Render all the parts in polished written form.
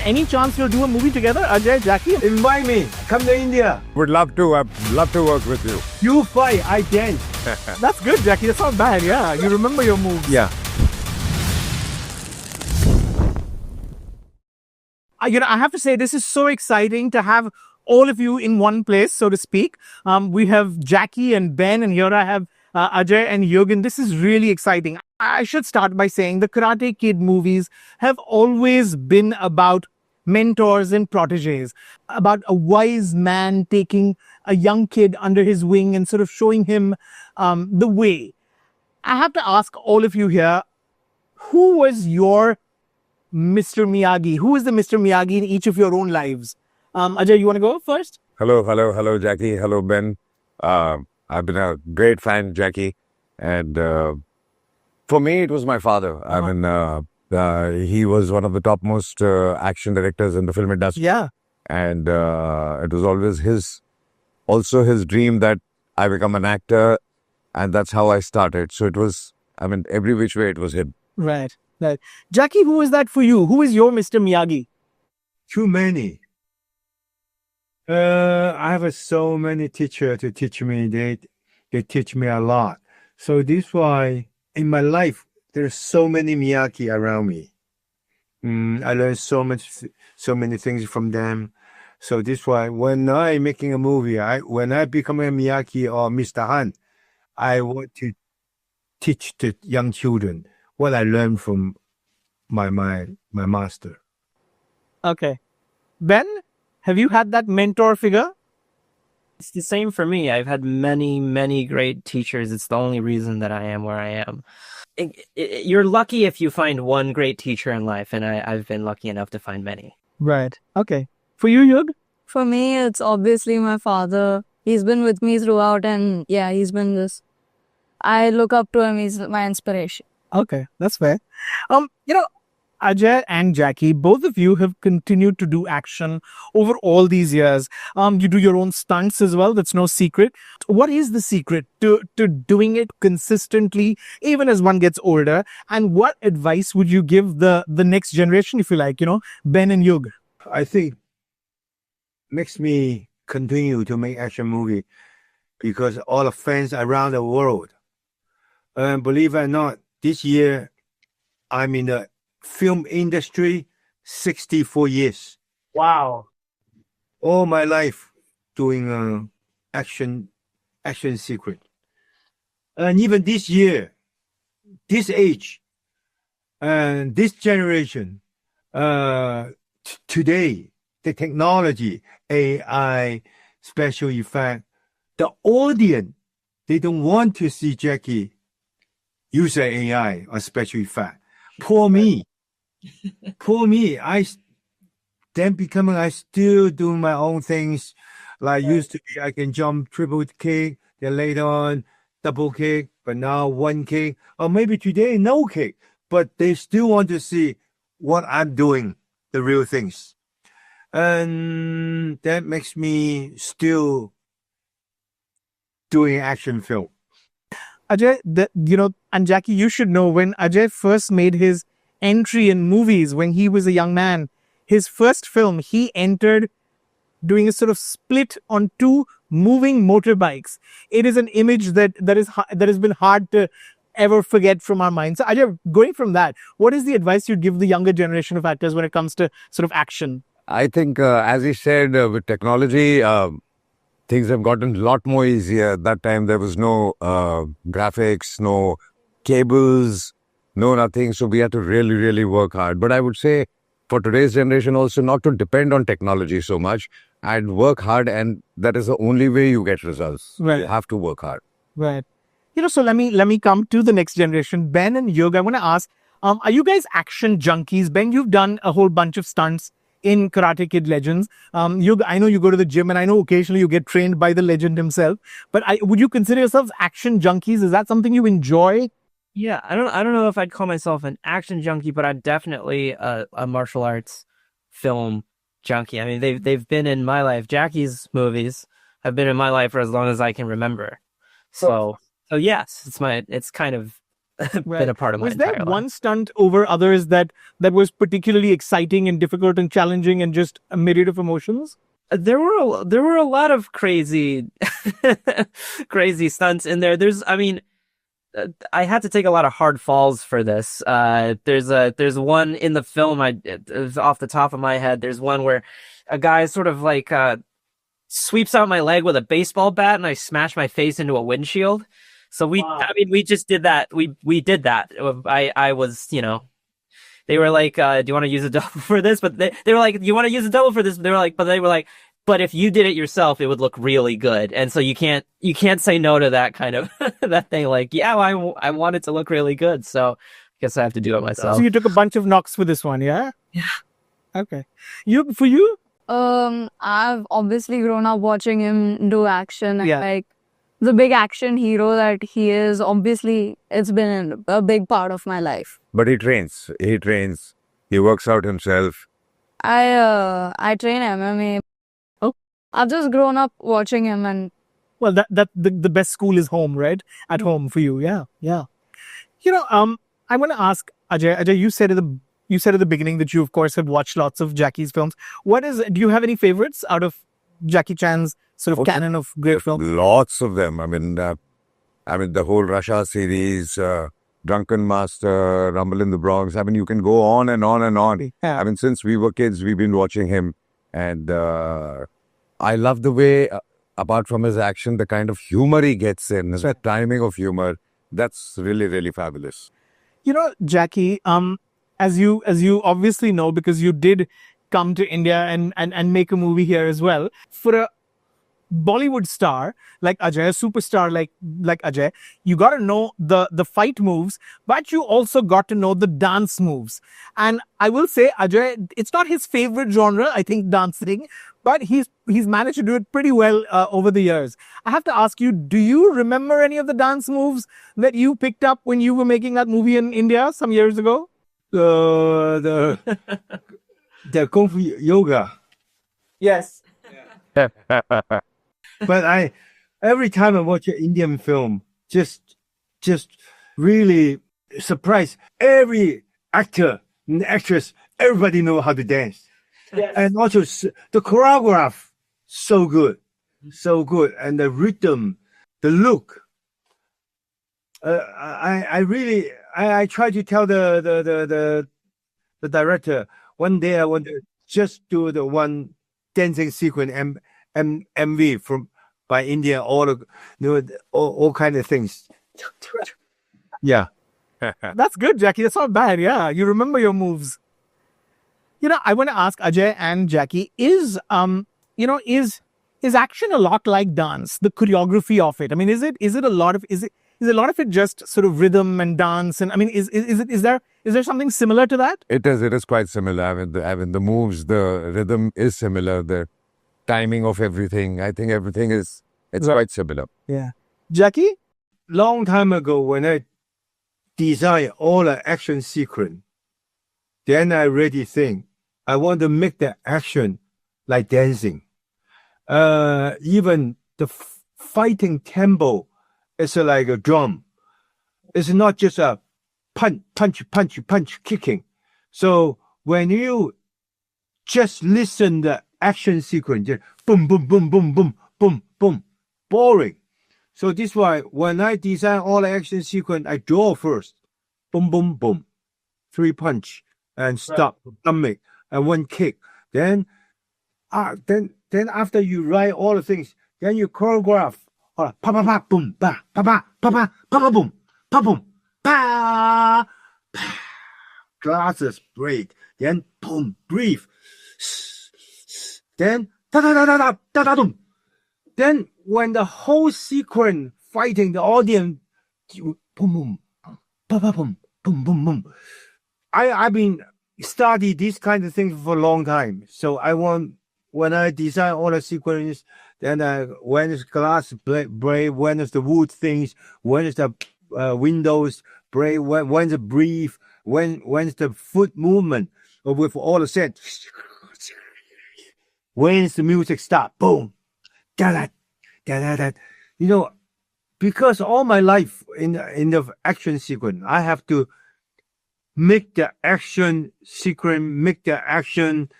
Any chance you'll do a movie together, Ajay, Jackie? Invite me. Come to India. Would love to. I'd love to work with you. You fight, I dance. That's good, Jackie. That's not bad. Yeah, you remember your moves. Yeah. I have to say, this is so exciting to have all of you in one place, so to speak. We have Jackie and Ben, and here I have Ajay and Devgn. This is really exciting. I should start by saying the Karate Kid movies have always been about mentors and proteges, about a wise man taking a young kid under his wing and sort of showing him the way. I have to ask all of you here, who was your Mr. Miyagi? Who is the Mr. Miyagi in each of your own lives? Ajay, you want to go first? Hello, Jackie. Hello, Ben. I've been a great fan, Jackie. And for me, it was my father. I mean, he was one of the topmost action directors in the film industry. Yeah. And it was always his dream that I become an actor. And that's how I started. So it was, I mean, every which way it was him. Right. Jackie, who is that for you? Who is your Mr. Miyagi? Too many. I have so many teachers to teach me. They teach me a lot. So this why in my life there's so many Miyagi around me. I learned so many things from them. So this why when I making a movie, when I become a Miyagi or Mr. Han, I want to teach the young children what I learned from my master. Okay. Ben, have you had that mentor figure? It's the same for me. I've had many, many great teachers. It's the only reason that I am where I am. You're lucky if you find one great teacher in life, and I've been lucky enough to find many. Right. Okay. For you, Yug? For me, it's obviously my father. He's been with me throughout, and yeah, he's been this. I look up to him. He's my inspiration. Okay, that's fair. Ajay and Jackie, both of you have continued to do action over all these years. You do your own stunts as well. That's no secret. What is the secret to doing it consistently, even as one gets older? And what advice would you give the next generation, if you like, Ben and Yug? I think makes me continue to make action movie because all the fans around the world. And believe it or not, this year I'm in the film industry 64 years. Wow. All my life doing action secret. And even this year, this age, and this generation, today, the technology, AI, special effect, the audience, they don't want to see Jackie use an AI or special effect. Poor me. I still do my own things. Like used to be, I can jump triple kick, then later on double kick, but now one kick, or maybe today no kick. But they still want to see what I'm doing, the real things. And that makes me still doing action film. Ajay, and Jackie, you should know when Ajay first made his entry in movies when he was a young man, his first film, he entered doing a sort of split on two moving motorbikes. It is an image that has been hard to ever forget from our minds. So Ajay, going from that, what is the advice you'd give the younger generation of actors when it comes to sort of action? I think, as he said, with technology, things have gotten a lot more easier. That time there was no graphics, no cables, no nothing. So we had to really, really work hard. But I would say for today's generation also not to depend on technology so much and work hard. And that is the only way you get results. Right. You have to work hard. Right. So let me come to the next generation. Ben and Yug, I want to ask, are you guys action junkies? Ben, you've done a whole bunch of stunts in Karate Kid Legends. Yug, I know you go to the gym and I know occasionally you get trained by the legend himself, but would you consider yourselves action junkies? Is that something you enjoy? Yeah, I don't know if I'd call myself an action junkie, but I'm definitely a martial arts film junkie. I mean, they've been in my life. Jackie's movies have been in my life for as long as I can remember. So yes, it's kind of been a part of my Was there entire life. one stunt over others that was particularly exciting and difficult and challenging and just a myriad of emotions? There were a lot of crazy crazy stunts in there. I had to take a lot of hard falls for this. There's one in the film. It was off the top of my head. There's one where a guy sort of like sweeps out my leg with a baseball bat, and I smash my face into a windshield. So we just did that. We did that. I was, they were like, "Do you want to use a double for this?" But they were like, "You want to use a double for this?" But they were like, "But if you did it yourself, it would look really good." And so you can't say no to that kind of that thing. Like, yeah, well, I want it to look really good, so I guess I have to do it myself. So you took a bunch of knocks for this one, yeah? Yeah. Okay. For you? I've obviously grown up watching him do action. And Yeah. like the big action hero that he is, obviously, it's been a big part of my life. But he trains. He works out himself. I train MMA. Oh. I've just grown up watching him, and Well, the best school is home, right? At home for you, yeah, yeah. I want to ask Ajay. Ajay, you said at the beginning that you, of course, have watched lots of Jackie's films. Do you have any favorites out of Jackie Chan's sort of Okay. canon of great films? Lots of them. I mean, the whole Russia series, Drunken Master, Rumble in the Bronx. I mean, you can go on and on and on. Yeah. I mean, since we were kids, we've been watching him. And I love the way, apart from his action, the kind of humor he gets in, the timing of humor. That's really, really fabulous. Jackie, as you obviously know, because you did come to India and make a movie here as well, for a Bollywood star like Ajay, a superstar like Ajay, you got to know the fight moves, but you also got to know the dance moves. And I will say, Ajay, it's not his favorite genre, I think, dancing, but he's managed to do it pretty well over the years. I have to ask you, do you remember any of the dance moves that you picked up when you were making that movie in India some years ago? The Kung Fu Yoga. Yes. But every time I watch an Indian film, just really surprised. Every actor and actress, everybody know how to dance. Yes. And also the choreograph, so good, and the rhythm, the look. I try to tell the director one day I want to just do the one dancing sequence MV by India, all kind of things. Yeah. That's good, Jackie. That's not bad. Yeah, you remember your moves. I want to ask Ajay and Jackie: is action a lot like dance? The choreography of it. I mean, is a lot of it just sort of rhythm and dance? And I mean, is there something similar to that? It is quite similar. I mean, the moves, the rhythm is similar. The timing of everything. I think everything it's Right. quite similar. Yeah, Jackie. Long time ago, when I designed all the action sequence, then I really think I want to make the action like dancing. Even the fighting tempo is like a drum. It's not just a punch, kicking. So when you just listen the action sequence, just boom, boom, boom, boom, boom, boom, boom, boring. So this is why when I design all the action sequence, I draw first. Boom, boom, boom. 3 punch and stop, stomach, and 1 kick. Then after you write all the things, then you choreograph. Pa pa pa boom, pa pa pa pa pa pa pa boom, pa boom, pa pa. Glasses break. Then boom, breathe. Then da da da da da da da boom. Then when the whole sequence fighting the audience, boom boom, pa pa boom, boom boom boom. I've been study these kind of things for a long time. So I want when I design all the sequences, then when is glass break, when is the wood things, when is the windows break, when the breathe, when's the foot movement with all the set. When's the music stop? Boom. Da da da da da. because all my life in the action sequence, I have to make the action sequence, make the action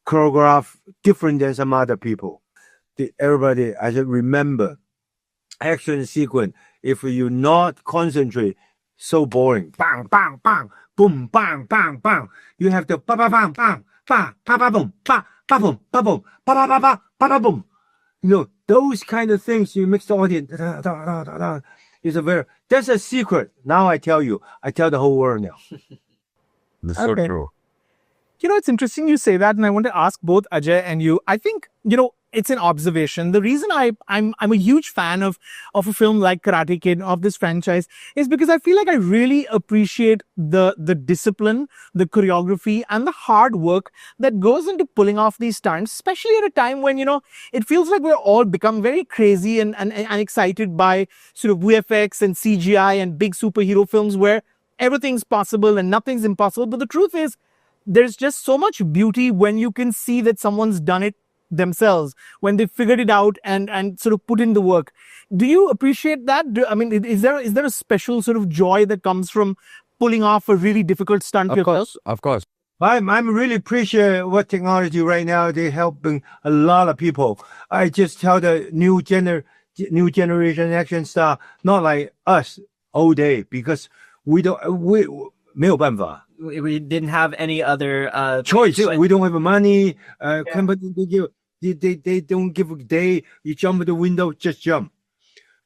choreograph different than some other people. Everybody, I should remember action sequence. If you not concentrate, so boring. Bang, bang, bang, boom, bang, bang, bang. You have to ba ba bang, bang, ba ba ba boom, ba ba boom, ba boom, ba ba ba ba ba ba boom. You know, those kind of things you mix the audience. Da, da, da, da, da. That's a secret. Now I tell you. I tell the whole world now. That's so Okay. true. You know, it's interesting you say that, and I want to ask both Ajay and you. I think, you know, it's an observation. The reason I'm a huge fan of a film like Karate Kid, of this franchise, is because I feel like I really appreciate the discipline, the choreography, and the hard work that goes into pulling off these stunts, especially at a time when, you know, it feels like we're all become very crazy and excited by sort of VFX and CGI and big superhero films where everything's possible and nothing's impossible. But the truth is, there's just so much beauty when you can see that someone's done it themselves, when they figured it out and sort of put in the work. Do you appreciate that? I mean, is there a special sort of joy that comes from pulling off a really difficult stunt Of yourself? course, of course. I'm really appreciate what technology right now. They helping a lot of people. I just tell the new generation action star, not like us all day, because we 没有办法 We didn't have any other choice. do it. We don't have money. Company they don't give a day. You jump the window, just jump.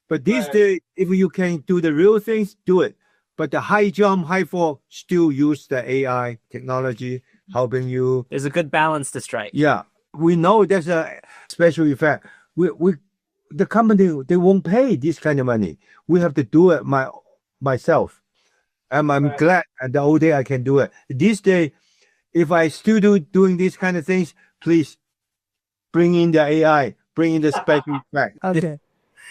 But these days, if you can do the real things, do it. But the high jump, high fall, still use the AI technology helping you. There's a good balance to strike. Yeah, we know there's a special effect. The company, they won't pay this kind of money. We have to do it myself. I'm glad at the old day I can do it. This day, if I still doing these kind of things, please bring in the AI, bring in the special effect. Okay.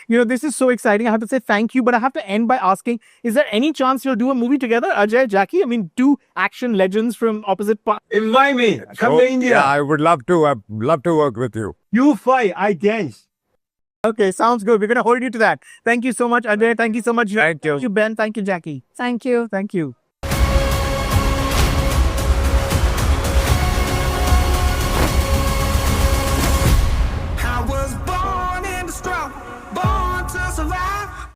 You know, this is so exciting. I have to say thank you, but I have to end by asking, is there any chance you'll do a movie together, Ajay, Jackie? I mean, two action legends from opposite parts. Invite me. Come So, to India. Yeah, I would love to. I'd love to work with you. You fight, I dance. Okay, sounds good. We're going to hold you to that. Thank you so much, Ajay. Thank you so much. Thank you. Thank you, Ben. Thank you, Jackie. Thank you. Thank you.